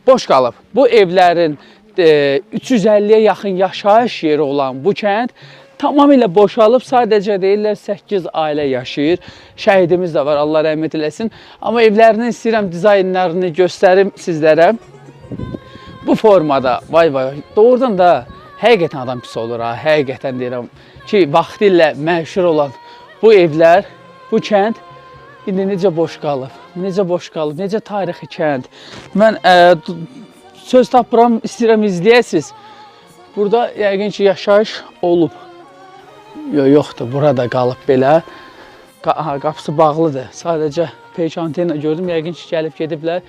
boş qalıb. Bu evlərin 350-yə yaxın yaşayış yeri olan bu kənd tamamilə boşalıb, sadəcə deyirlər 8 ailə yaşayır. Şəhidimiz də var, Allah rəhmət eləsin. Amma evlərinin istəyirəm dizaynlarını göstərim sizlərə. Bu formada, vay vay, doğrudan da həqiqətən adam pis olur ha, həqiqətən deyirəm ki, vaxtilə məşhur olan bu evlər, bu kənd indi necə boş qalıb, necə tarixi kənd. Mən söz tapıram, istəyirəm izləyəsiniz. Burada yəqin ki, yaşayış olub. Yoxdur, burada qalıb belə. Qapısı bağlıdır. Sadəcə peyk antena gördüm, yəqin ki, gəlib gediblər.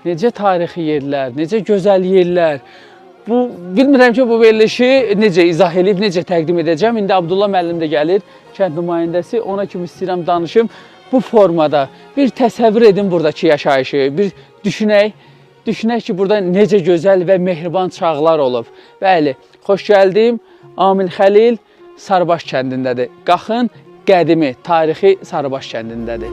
Necə tarixi yerlər, necə gözəl yerlər. Bilmirəm ki, bu verilişi necə izah edib, necə təqdim edəcəm. İndi Abdullah müəllim də gəlir, kənd nümayəndəsi. Ona kimi istəyirəm danışım. Bu formada bir təsəvvür edin buradakı yaşayışı, bir düşünək ki, burada necə gözəl və mehriban çağlar olub. Bəli, xoş gəldim. Amil Xəlil Sarıbaş kəndindədir. Qaxın qədimi, tarixi Sarıbaş kəndindədir.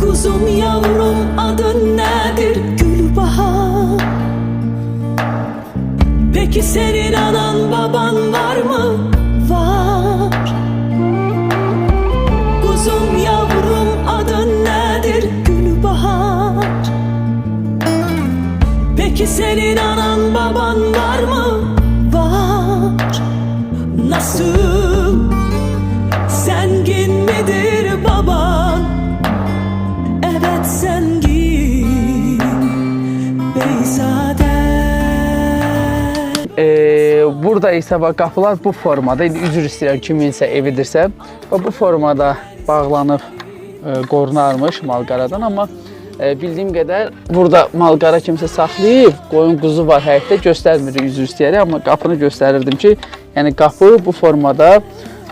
Kuzum yavrum adın nedir Gülbahar? Peki senin anan baban var mı? Var. Kuzum yavrum adın nedir Gülbahar? Peki senin anan baban var mı? Var. Nasıl? Zengin midir baban? Evet zengin Beyzade. Burada isə bax, qapılar bu formada, indi üzr istəyirəm kiminsə evidirsə, bu formada bağlanıb qorunarmış malqaradan, amma bildiyim qədər burada malqara kimsə saxlayıb, qoyun quzu var həyətdə, göstərmir, üzr istəyərək, amma qapını göstərirdim ki, yəni qapı bu formada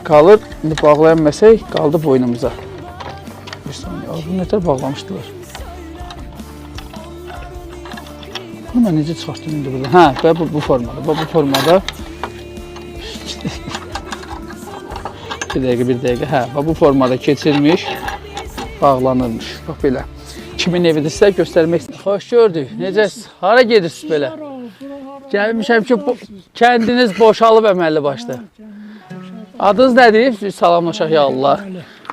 qalır, indi bağlayanməsək qaldı boynumuza. Bir saniyə, bunu nətər bağlamışdılar? Bunu mən necə çıxartdım indi burada? Hə, və bu formada. Bu formada bir dəqiqə, hə, bu formada keçirmiş, bağlanırmış. Bax belə. Kimin evidirsə göstərmək istəyir. Xoş gördük. Necəsiz? Hara gedirsiniz belə? Gəlmişəm ki, kəndiniz boşalıb əməlli başda. Adınız nədir? Salamlaşaq ya Allah.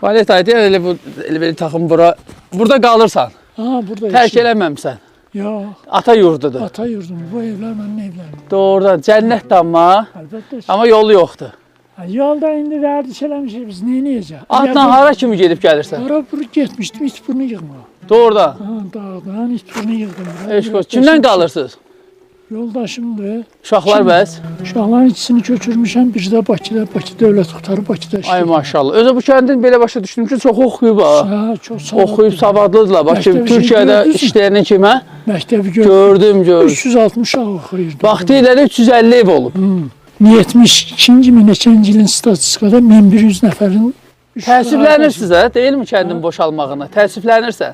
Valet aydı, elə taxım bura. Burada qalırsan. Tərk eləməmsən. Yox. Ata yurdudur. Ata yurdum. Bu evlər mənim evlərim. Doğrudan. Cənnətdir amma. Əlbəttə. Amma yolu yoxdur. Yolda indi vərdiş eləmişik biz. Neynəyəcək? Atla hara kimi gedib gəlirsən? Hara buru getmişdim. İt burnu yığmağa. Doğrudan. Dağdan it burnu yığdım. Eşqoz. Kimdən qalırsınız? Yoldaşımdır. Uşaqlar bəs? Uşaqların ikisini köçürmüşəm. Bir də Bakıda dövlət qutarı Bakıda işləyir. Ay maşallah. Özü bu kəndin belə başa düşdüm ki, çox oxuyub ha. Çox savadlıdır. Oxuyub savadlıdırlar. Bax ki, Türkiyədə işləyən kimə? Məktəbi gördüm. 360 uşaq oxuyurdu. Vaxtilə 350 ev olub. 72-ci mi neçənci ilin statistikada 1100 nəfərin təəssüflənirsiniz hə? Deyilmi kəndin boşalmağına? Təəssüflənirsən?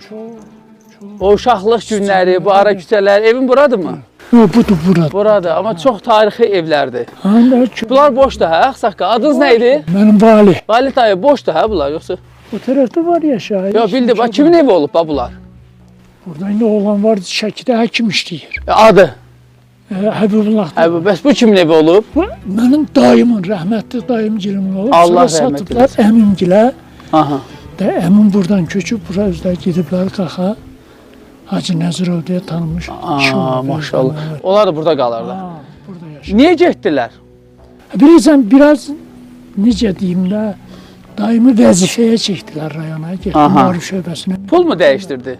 O uşaqlıq günləri, bu ara küçələr, evin buradır mı? Yox, budur, buradır. Buradır, amma çox tarixi evlərdir. Hə, bunlar boşdur hə, Ağsaqqal? Adınız nə idi? Mənim Vali. Vali dayı, boşdur hə bunlar, yoxsa? O tərəfdə var yaşayır. Yox, bildi, bax, kimin evi olub bunlar? Burada indi oğlan var, Şəkidə həkim işləyir. Adı? Həbibullah. Bəs bu kimin evi olub? Mənim dayımın, rəhmətli dayımgilimin olub. Allah rəhmət eləsin. Əmimgilə. Aha. Əmim buradan köçüb, bura özləri gediblər qaxa. Hacı Nəzirov deyə tanınmış. Maşallah. Onlar da burada qalırlar. Burada yaşayır. Niyə getdilər? Bilirsən, biraz necə deyim də, dayımı vəzifəyə çəkdilər rayona, getdilər Maarif şöbəsinə. Pul mu dəyişdirdi?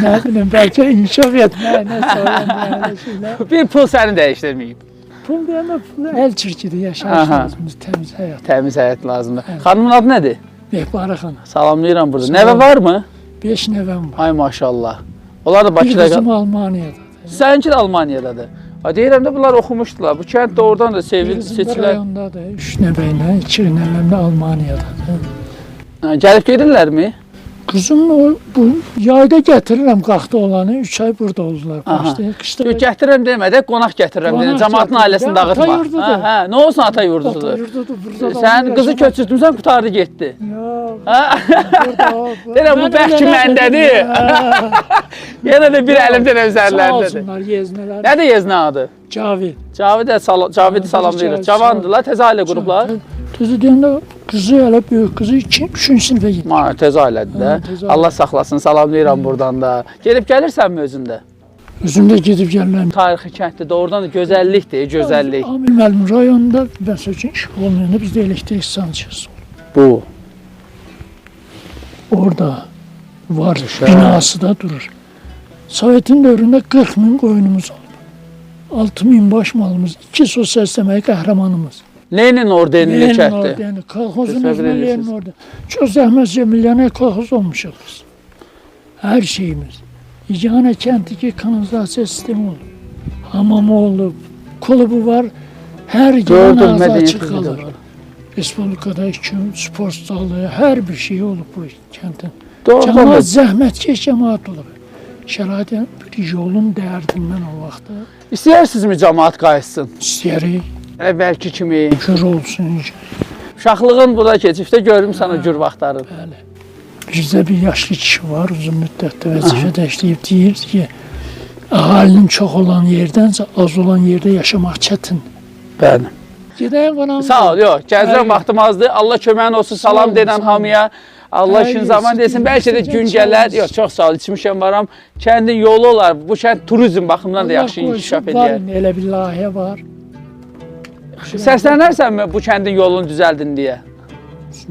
Nə bilim, bəlkə inkişaf etməyinə sonra Bir pul səni dəyişdirməyib. Pul deyəmə, əl çirkidir, yaşayış lazımdır, təmiz həyat. Təmiz həyat lazımdır. Xanımın adı nədir? Mehbara xanım. Salamlayıram burada. Nəvə var mı? 5 nəvəm var. Ay maşallah. Onlar da Bir Bakıda qızım Almaniyadadır. Səninki də Almaniyadadır. Deyirəm də bunlar oxumuşdular. Bu kənd də oradan da seçilər. Rayondadır, 3 nəvəylə, 2 nəvəm də Almaniyadadır. Gəlib gedirlərmi? Qızım o bu yayda gətirirəm qaxta olanı 3 ay burada oldular. Aha. Qışda Gətirirəm demədə qonaq gətirirəm Qonaq deyən cəmaatın gətirir. ailəsini Ata dağıtma. yurdudur. Hə, nə olsun ata yurdudur. ata yurdudur burada. da Sən qızı yaşamaq- köçürtmüsən, qutardı getdi. Yox. Hə? Burada. Deyirəm, bu Mən bəlkə elə məndədir. dedim, hə. Yenə də bir əlim Sağ televizorlarındadır. olsunlar yeznələr. Nədir yeznə adı? Cavid. Cavid salamlayırıq. Cavandılar, təzə ailə qurublar. Tözü deyəndə qızı elə böyük qızı 2-3 sinifə gedir. Təzə ailədir də. Hə, təzə ailə. Allah saxlasın, salamlayıram buradan da. Gedib gəlirsənmi özündə? Özüm də gedib gəlirəm. Tarixi kənddir, doğrudan da gözəllikdir, gözəllik. Amil müəllim rayonunda məsəl üçün iş olmayanda bizdə elektrik stansiyası Bu. orada var. Gözəl. Binası da durur. Sovetin dövründə 40 min qoyunumuz oldu. 6 min baş malımız, 2 sosial səməyi qəhrəmanımız. Lenin ordenini Lenin çəkdi. ordeni, kolxozun Təsəvvür özünə Lenin edirsiniz. ordeni. Çox zəhmətcə milyoner kolxoz olmuşuq biz. Hər şeyimiz. Yeganə kəndiki kanalizasiya sistemi olub. Hamamı olub, klubu var. Hər gün Gördüm, ağzı mədəniyyət açıq üzrə qalır. var. Respublikada spor zalı, hər bir şey olub bu kəndin. Doğrudan Cəmaat da. zəhmətkeş cəmaat olub. Şəraitin bir yolun dərdindən o vaxtda İstəyirsinizmi cəmaat qayıtsın? istəyərik, Əvvəlki kimi. kör olsun. Uşaqlığın burada keçibdə görüm sənə gür vaxtların. Bəli. Bizdə bir yaşlı kişi var, uzun müddətdə vəzifədə işləyib, deyir ki, əhalinin çox olan yerdənsə az olan yerdə yaşamaq çətin. Bəli. Gedək qonağımıza. Sağ ol, yox, gəzirəm Bəli. vaxtım azdır. Allah köməyin olsun, Sağ salam olun, denən sağ olun. hamıya. Allah işin Hər zaman yeriniz desin. Bəlkə də istəyir, gün sağ gələr. olun. Yox, çox sağ ol, içmişəm varam. Kəndin yolu olar. Bu kənd turizm baxımından da yaxşı inkişaf Var, edir. elə bir layihə var. Səslənərsənmi bu kəndin yolunu düzəldin deyə?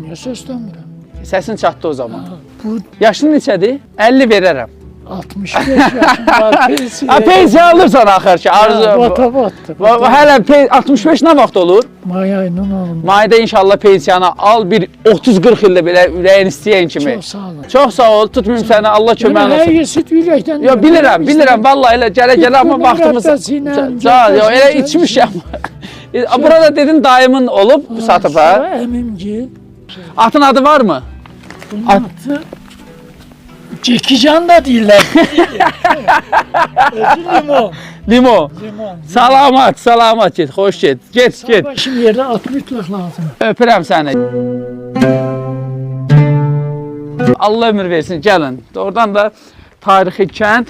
Niyə səslənmirəm? Səsin çatdı o zaman. Bu Yaşın neçədir? 50 verərəm. 65 yaşım var, pensiya. Ha, pensiya alırsan axır ki, arzu. Vatavatdır. Hələ 65 nə vaxt olur? May ayının alındı. Mayda inşallah pensiyanı al bir 30-40 ildə belə ürəyin istəyən kimi. Çox sağ olun. Çox sağ ol, tutmayım səni, Allah köməyin Hər olsun. yersi ürəkdən. Yo, bilirəm, vallahi elə gələ amma Kömək vaxtımız... rəhdəsi ilə, Yo, elə gəl- içmişəm. Burada dedin dayımın olub, satıb ha? Əmimgi. Atın adı var mı? Bunun adı Cekican da deyirlər. Özü limon. Limo. Limon. Salamat get, xoş get. Get. Başım yerdə at mütləq lazım. Öpürəm səni. Allah ömür versin, gəlin. Oradan da tarixi kənd.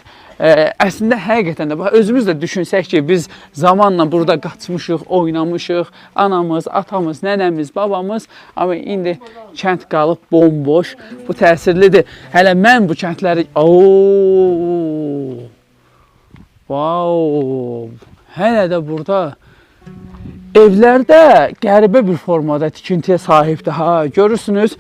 Əslində həqiqətən də özümüz də düşünsək ki, biz zamanla burada qaçmışıq, oynamışıq, anamız, atamız, nənəmiz, babamız, amma indi kənd qalıb bomboş. Bu təsirlidir. Hələ mən bu kəndləri Wow! Hələ də burada evlərdə qəribə bir formada tikintiyə sahibdir. Ha, görürsünüz.